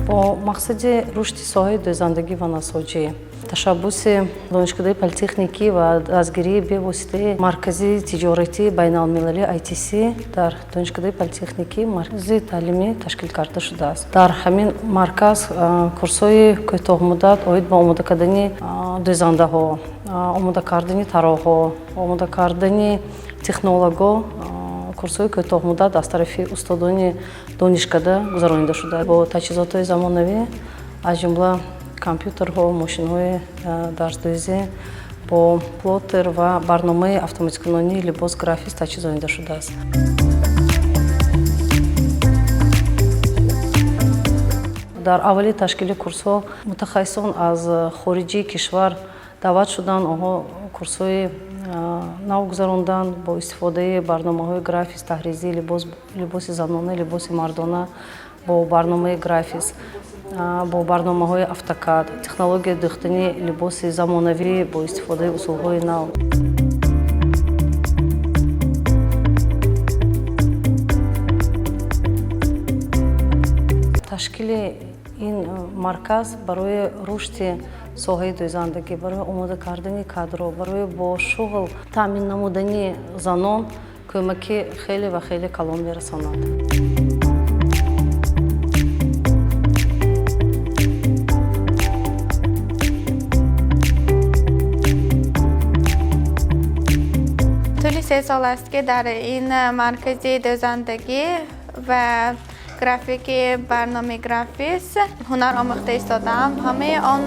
бо мақсади рушди соҳаи дӯзандагӣ ва нассоҷӣ, ташаббуси донишгоҳи политехникӣ ва дастгирии бевоситаи маркази тиҷорати байналмилалӣ ITC дар донишгоҳи политехникӣ маркази таълимӣ ташкил карда шудааст. Дар ҳамин марказ курсҳои кӯтоҳмуддат оид ба омода кардани дӯзандаҳо, омода кардани тароҳҳо, омода кардани технологҳо, курсҳои кӯтоҳмуддат аз тарафи устодони донишкада гузаронида шудааст. Бо таҷҳизотҳои замонавӣ аз ҷумла компютерҳо, мошинҳои дарздӯзӣ, бо плотер ва барномаи автоматикунонии либос графис таҷҳизонида шудааст. дар аввали ташкили курсҳо мутахассисон аз хориҷии кишвар даъват шуданд, онҳо курсҳои нав гузаронданд бо истифодаи барномаҳои графис, таҳризии либоси занона, либоси мардона, бо барномаи графис, бо барномаҳои автокад, технологияи дӯхтани либоси замонавӣ бо истифодаи усулҳои нав. ташкили ин марказ барои рушди соҳаи дӯзандагӣ, барои омода кардани кадрҳо, барои бо шуғл таъмин намудани занон кӯмаки хеле ва хеле калон мерасонад. тӯли 3 сол аст ки дар ин маркази дӯзандагӣ ва графики барноми графис ҳунар омӯхта истодаам. ҳамаи он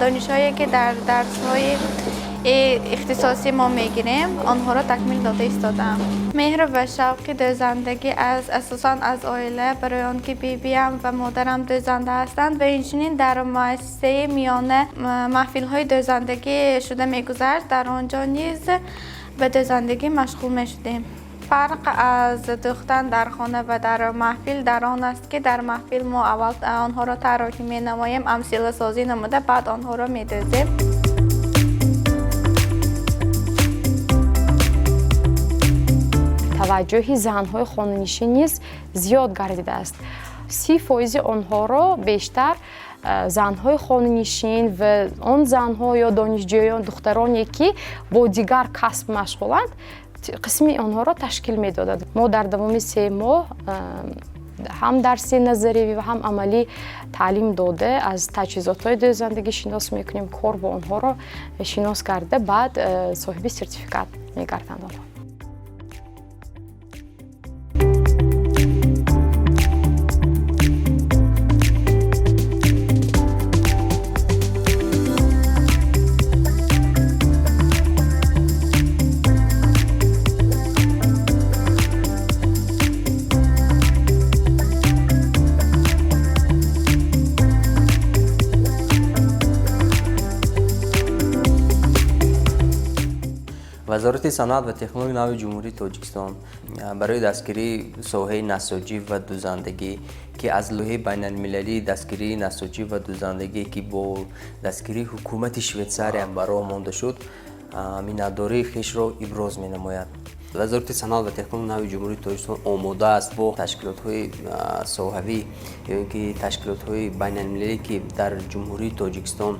донишҳое ки дар дарсҳои ихтисосӣ мо мегирем, онҳоро такмил дода истодаам. меҳру ва шавқи дӯзандагӣ асосан аз оила, барои он ки бибиам ва модарам дӯзанда ҳастанд ва инчунин дар муассисаи миёна маҳфилҳои дӯзандагӣ шуда мегузашт. дар он ҷо низ ба дӯзандагӣ машғул мешудем. фарқ аз дӯхтан дар хона ва дар маҳфил дар он аст ки дар маҳфил мо аввал онҳоро тарроҳӣ менамоем, амсиласозӣ намуда баъд онҳоро медӯзем. таваҷҷӯҳи занҳои хонанишин низ зиёд гардидааст. 30% онҳоро бештар занҳои хонанишин ва он занҳо ё донишҷӯён, духтароне ки бо дигар касб машғуланд, қисми онҳоро ташкил медодад. мо дар давоми 3 моҳ ҳам дарси назаривӣ ва ҳам амалӣ таълим дода аз таҷҳизотҳои дӯзандагӣ шинос мекунем, кор бо онҳоро шинос карда баъд соҳиби сертификат мегарданд онҳо. вазорати санъат ва технологияи нави ҷумҳурии Тоҷикистон барои дастгирии соҳаи нассоҷӣ ва дӯзандагӣ ки аз лӯҳаи байналмилалии дастгирии нассоҷӣ ва дӯзандагӣ ки бо дастгирии ҳукумати Швейтсария ба роҳ монда шуд, миннатдории хешро иброз менамояд. вазорати санъат ва технологияи нави ҷумҳурии Тоҷикистон омода аст бо ташкилотҳои соҳавӣ ё ин ки ташкилотҳои байналмилалӣ ки дар ҷумҳурии Тоҷикистон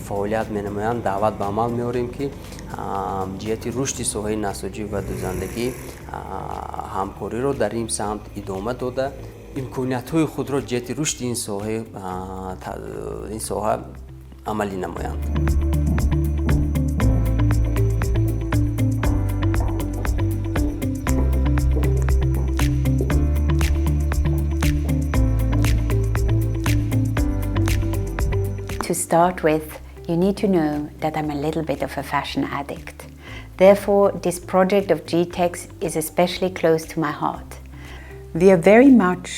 фаъолият менамоянд, даъват ба амал меорем ки ҷиҳати рушди соҳаи нассоҷӣ ва дӯзандагӣ ҳамкориро дар ин самт идома дода, имкониятҳои худро ҷиҳати рушди ин соҳа амалӣ намоянд. To start with, you need to know that I'm a little bit of a fashion addict. Therefore, this project of GTEX is especially close to my heart. We are very much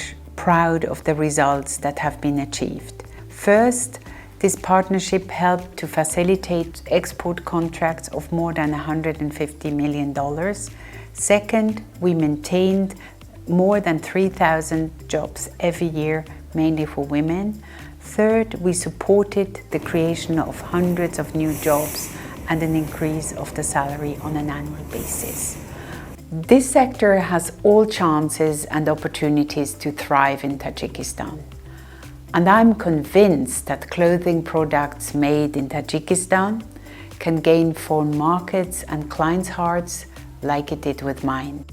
proud of the results that have been achieved. First, this partnership helped to facilitate export contracts of more than $150 million. Second, we maintained more than 3,000 jobs every year, mainly for women. Third, we supported the creation of hundreds of new jobs and an increase of the salary on an annual basis. This sector has all chances and opportunities to thrive in Tajikistan. And I'm convinced that clothing products made in Tajikistan can gain foreign markets and clients' hearts like it did with mine.